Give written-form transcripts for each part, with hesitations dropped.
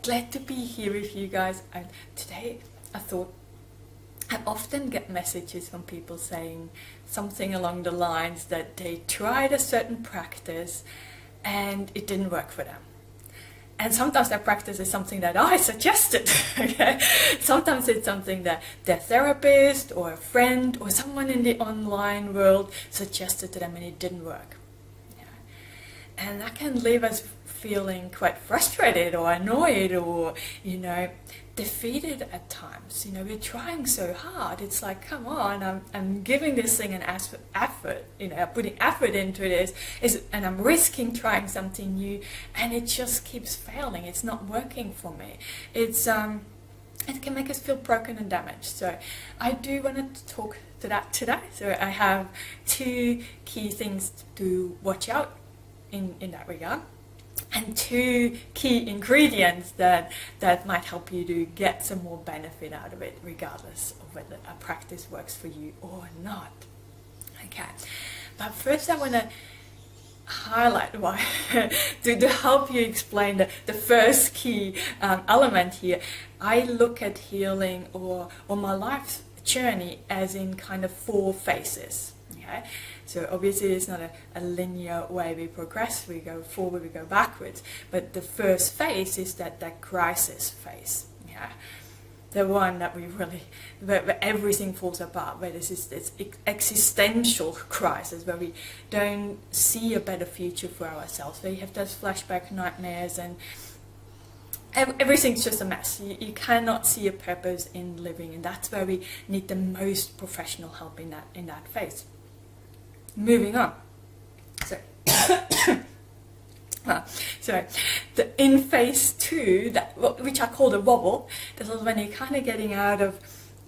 glad to be here with you guys. And today I thought I often get messages from people saying something along the lines that they tried a certain practice and it didn't work for them. And sometimes that practice is something that I suggested. Okay? Sometimes it's something that their therapist or a friend or someone in the online world suggested to them and it didn't work. Yeah. And that can leave us feeling quite frustrated or annoyed or, defeated at times. We're trying so hard. It's like, come on, I'm giving this thing an effort, putting effort into this, and I'm risking trying something new, and it just keeps failing. It's not working for me. It can make us feel broken and damaged. So I do want to talk to that today. So I have 2 key things to watch out in that regard, and 2 key ingredients that might help you to get some more benefit out of it, regardless of whether a practice works for you or not. Okay, but first I want to highlight why to help you explain the first key element here. I look at healing or my life journey as in kind of 4 phases. Okay, so obviously it's not a linear way we progress. We go forward, we go backwards. But the first phase is that crisis phase. Yeah, the one that where everything falls apart, where this is this existential crisis, where we don't see a better future for ourselves. Where you have those flashback nightmares and everything's just a mess. You cannot see a purpose in living, and that's where we need the most professional help in that phase. Moving on. So in phase 2, which I call the wobble, this is when you're kind of getting out of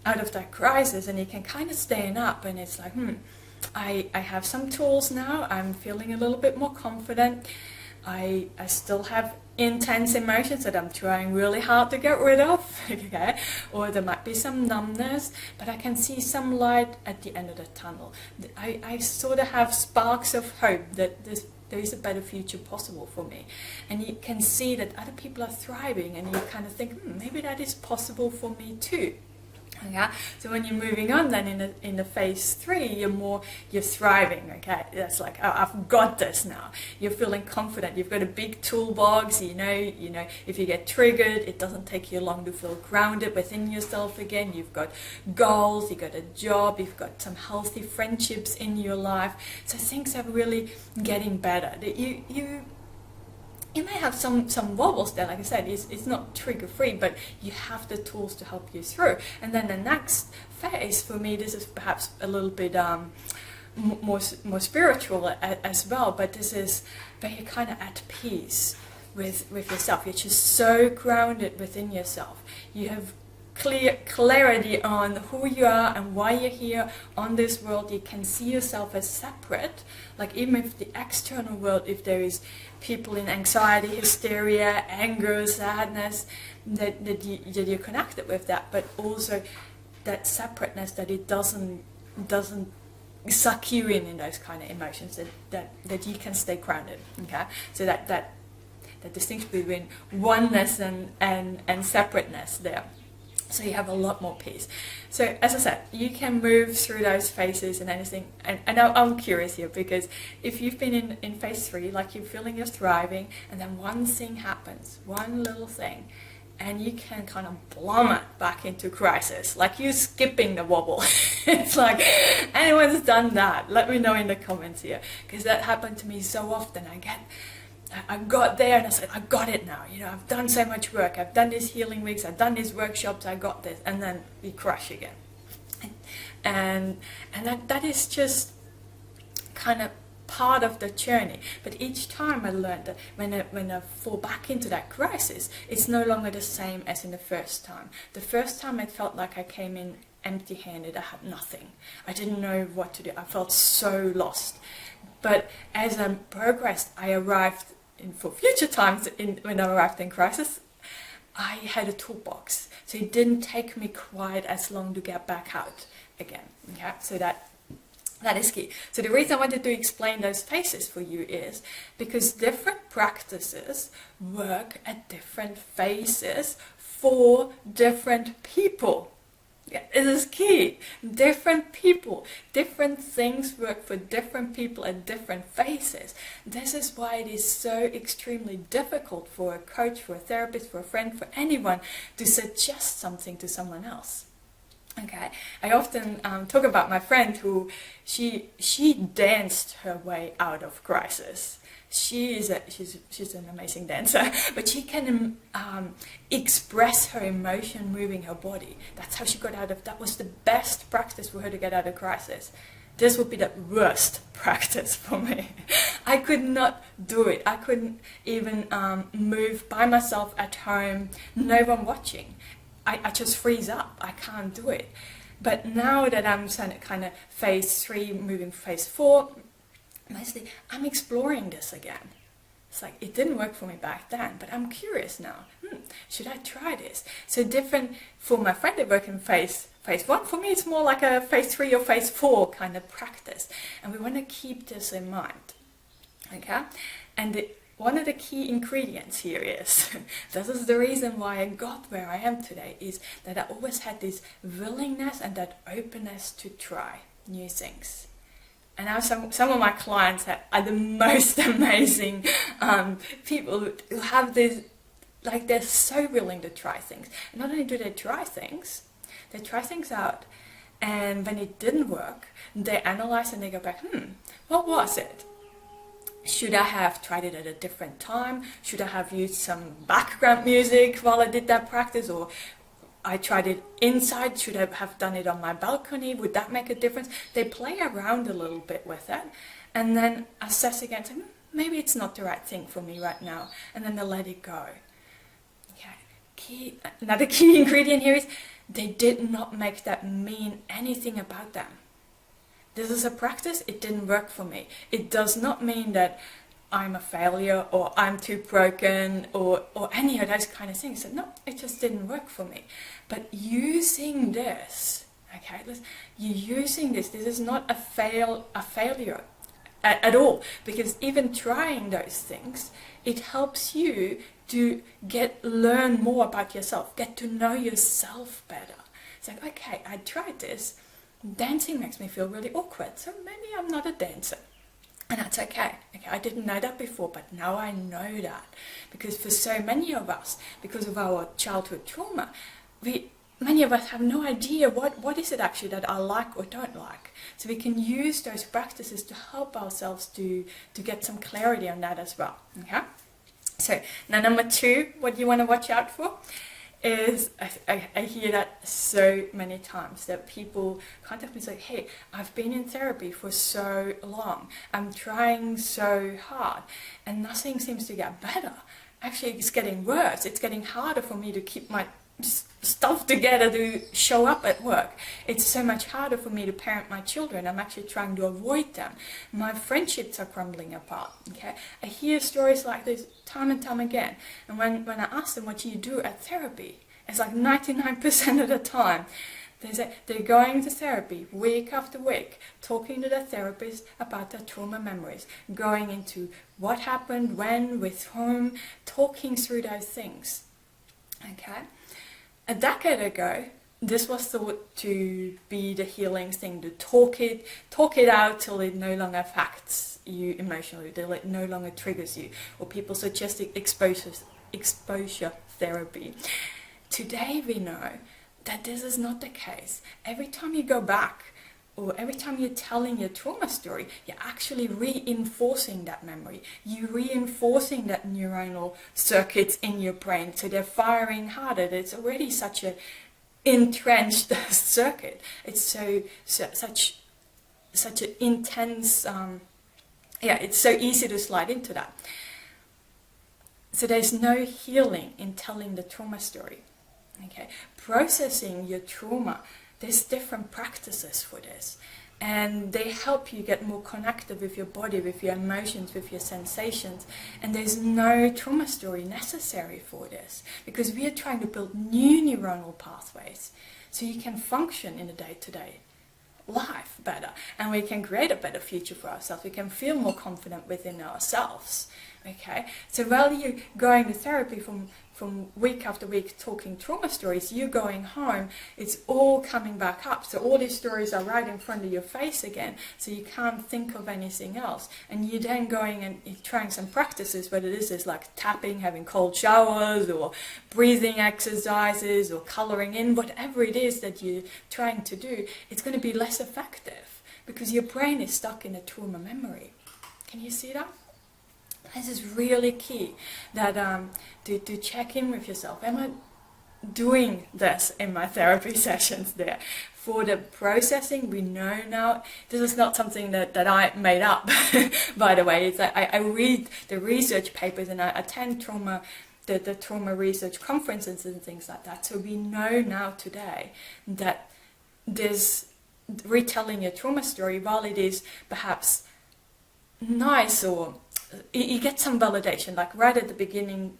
that crisis, and you can kind of stand up, and it's like, I have some tools now. I'm feeling a little bit more confident. I still have intense emotions that I'm trying really hard to get rid of, okay? Or there might be some numbness, but I can see some light at the end of the tunnel. I sort of have sparks of hope that there is a better future possible for me. And you can see that other people are thriving, and you kind of think, maybe that is possible for me too. Yeah. So when you're moving on, then in the phase 3, you're thriving. Okay, that's like, oh, I've got this now. You're feeling confident. You've got a big toolbox. If you get triggered, it doesn't take you long to feel grounded within yourself again. You've got goals. You've got a job. You've got some healthy friendships in your life. So things are really getting better. You may have some wobbles there, like I said, it's not trigger-free, but you have the tools to help you through. And then the next phase, for me, this is perhaps a little bit more spiritual as well, but this is where you're kind of at peace with yourself. You're just so grounded within yourself. You have clarity on who you are and why you're here on this world. You can see yourself as separate, like even if the external world, if there is people in anxiety, hysteria, anger, sadness, that you're connected with that, but also that separateness, that it doesn't suck you in those kind of emotions, that you can stay grounded. Okay, so that distinction between oneness and separateness there. So you have a lot more peace. So as I said, you can move through those phases and anything. And I'm curious here, because if you've been in phase 3, like you're feeling you're thriving, and then one thing happens, one little thing, and you can kind of plummet back into crisis, like you're skipping the wobble. It's like, anyone's done that? Let me know in the comments here, because that happened to me so often. I got there and I said, I got it now. I've done so much work. I've done these healing weeks. I've done these workshops. I got this. And then we crash again. And that is just kind of part of the journey. But each time I learned that when I fall back into that crisis, it's no longer the same as in the first time. The first time it felt like I came in empty-handed. I had nothing. I didn't know what to do. I felt so lost. But as I progressed, I arrived for future times when I arrived in crisis, I had a toolbox. So it didn't take me quite as long to get back out again. Okay? So that That is key. So the reason I wanted to explain those phases for you is because different practices work at different phases for different people. Yeah, it is key. Different people, different things work for different people at different phases. This is why it is so extremely difficult for a coach, for a therapist, for a friend, for anyone to suggest something to someone else. Okay, I often talk about my friend who she danced her way out of crisis. She's an amazing dancer, but she can express her emotion moving her body. That's how she got out of. That was the best practice for her to get out of crisis. This would be the worst practice for me. I could not do it. I couldn't even move by myself at home, no one watching. I just freeze up. I can't do it. But now that I'm kind of phase 3, moving phase 4, mostly I'm exploring this again. It's like it didn't work for me back then, but I'm curious now. Should I try this? So different for my friend that work in phase 1. For me, it's more like a phase 3 or phase 4 kind of practice, and we want to keep this in mind. Okay, and one of the key ingredients here is, this is the reason why I got where I am today, is that I always had this willingness and that openness to try new things. And now some of my clients are the most amazing people who have this, like they're so willing to try things. And not only do they try things out, and when it didn't work, they analyze and they go back, what was it? Should I have tried it at a different time? Should I have used some background music while I did that practice? Or I tried it inside, should I have done it on my balcony? Would that make a difference? They play around a little bit with it and then assess again, say, maybe it's not the right thing for me right now. And then they let it go. Okay. Another key ingredient here is they did not make that mean anything about them. This is a practice, it didn't work for me. It does not mean that I'm a failure or I'm too broken or any of those kind of things. So no, it just didn't work for me. But using this, okay, you're using this is not a failure at all, because even trying those things, it helps you to learn more about yourself, get to know yourself better. It's like, okay, I tried this. Dancing makes me feel really awkward, so maybe I'm not a dancer. And that's okay. I didn't know that before, but now I know that. Because for so many of us, because of our childhood trauma, many of us have no idea what is it actually that I like or don't like. So we can use those practices to help ourselves to get some clarity on that as well. Okay? So now number 2, what you want to watch out for is, I hear that so many times, that people contact me and say, hey, I've been in therapy for so long, I'm trying so hard, and nothing seems to get better. Actually, it's getting worse. It's getting harder for me to keep my stuff together to show up at work. It's so much harder for me to parent my children. I'm actually trying to avoid them. My friendships are crumbling apart. Okay, I hear stories like this time and time again. And when I ask them, what do you do at therapy? It's like 99% of the time they say they're going to therapy week after week, talking to their therapist about their trauma memories, going into what happened, when, with whom, talking through those things. Okay. A decade ago, this was thought to be the healing thing, to talk it out till it no longer affects you emotionally, till it no longer triggers you, or people suggesting exposure therapy. Today we know that this is not the case. Every time you go back, or every time you're telling your trauma story, you're actually reinforcing that memory. You're reinforcing that neuronal circuits in your brain, so they're firing harder. It's already such an entrenched circuit. It's such an intense. It's so easy to slide into that. So there's no healing in telling the trauma story. Okay, processing your trauma. There's different practices for this, and they help you get more connected with your body, with your emotions, with your sensations. And there's no trauma story necessary for this, because we are trying to build new neuronal pathways so you can function in the day-to-day. life better, and we can create a better future for ourselves. We can feel more confident within ourselves. Okay, so while you're going to therapy from week after week talking trauma stories, you're going home, it's all coming back up. So all these stories are right in front of your face again, so you can't think of anything else. And you're then going and trying some practices, whether this is like tapping, having cold showers, or breathing exercises, or coloring in, whatever it is that you're trying to do, it's going to be less effective because your brain is stuck in a trauma memory. Can you see that? This is really key, that to check in with yourself. Am I doing this in my therapy sessions there? For the processing, we know now, this is not something that I made up, by the way. It's like I read the research papers, and I attend the trauma research conferences and things like that. So we know now today that this retelling your trauma story, while it is perhaps nice, or you get some validation, like right at the beginning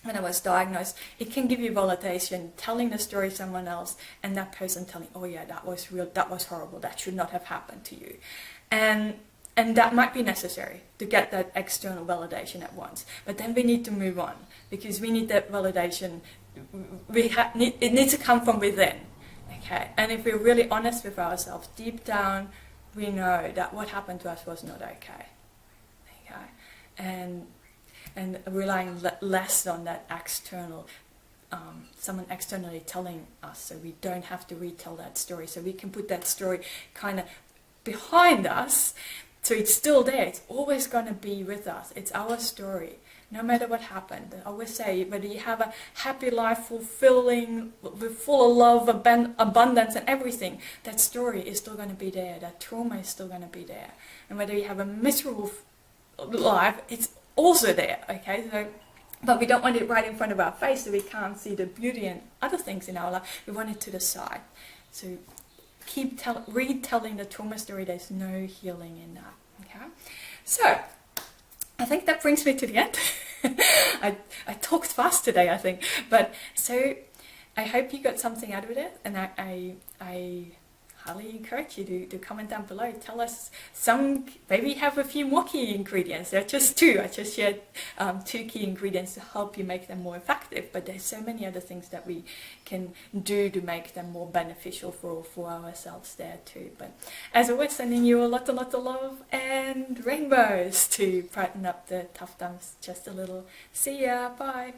when I was diagnosed, it can give you validation, telling the story to someone else, and that person telling, oh yeah, that was real, that was horrible, that should not have happened to you. And that might be necessary to get that external validation at once. But then we need to move on, because we need that validation, it needs to come from within. Okay? And if we're really honest with ourselves, deep down, we know that what happened to us was not okay. And relying less on that external, someone externally telling us, so we don't have to retell that story. So we can put that story kind of behind us, so it's still there. It's always going to be with us. It's our story, no matter what happened. I always say, whether you have a happy life, fulfilling, full of love, abundance and everything, that story is still going to be there. That trauma is still going to be there. And whether you have a miserable life, it's also there. Okay, so but we don't want it right in front of our face, so we can't see the beauty and other things in our life. We want it to the side. So keep retelling the trauma story. There's no healing in that. Okay, so I think that brings me to the end. I talked fast today, I think, but so I hope you got something out of it, and I highly encourage you to comment down below. Tell us some, maybe have a few more key ingredients. There are just two. I just shared 2 key ingredients to help you make them more effective, but there's so many other things that we can do to make them more beneficial for ourselves there too. But as always, sending you a lot of love and rainbows to brighten up the tough times just a little. See ya, bye.